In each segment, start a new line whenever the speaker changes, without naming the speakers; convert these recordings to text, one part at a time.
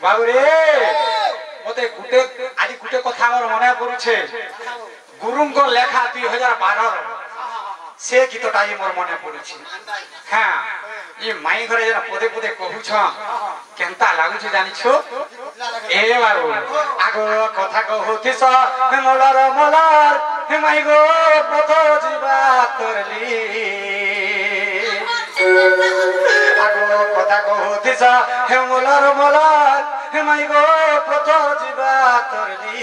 বাবুরে মতে গুটে আজ গুটে কথা আমার মনে পড়ছে গুরুঙ্গ লেখা 2012 সে গীতটা আজ মোর মনে পড়ছে হ্যাঁ এই মাই ঘরে যেন পদে পদে কহুছ কেনতা লাগুছে জানিছ এ বাবু আগো কথা কহুতিস হে মলার মলার হে মাই গো পথ ଯିବା তরলি আগো কথা কহুতিস হে মলার মলার হে মাই গো পথ ଯିବା তরলি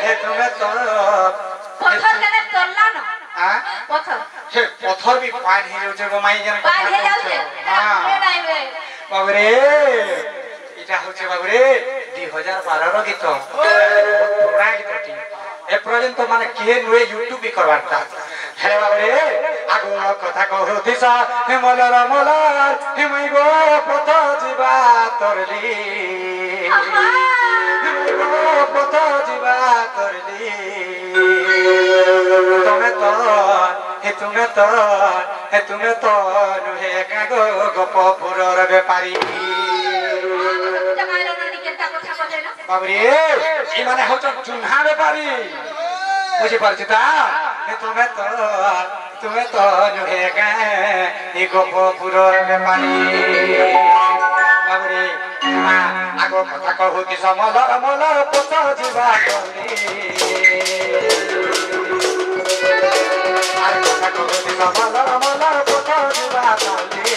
হে তুমি তো
পথর কেনে তরলা না
হ্যাঁ
পথর
হে পথর বি পান হে যাচ্ছে গো মাই জানে
পান হে যাচ্ছে হ্যাঁ নাই বে
বাবুরে এটা হচ্ছে বাবুরে 2012 র গীত পুরা গীতটি এ পর্যন্ত মানে কে নুয়ে ইউটিউব বি করবারতা হে বাবুরে আগো কথা কহুতিস হে মলার মলার হে মাই গো পথ ଯିବା তরলি পথ ଯିବା তরলি তুমি তো নুহে কাগো গোপপুরর বেপারী বাবরে এই মানে হচ্ছে চুনহা বেপারী বুঝি পারছি তা তুমি তো নুহে এই গোপপুরর বেপারী বাবরে আগো কথা কহুতিস মলার মলার পথ ଯିବା তরলি আর কথা কহুতিস মলার মলার পথ ଯିବା তরলি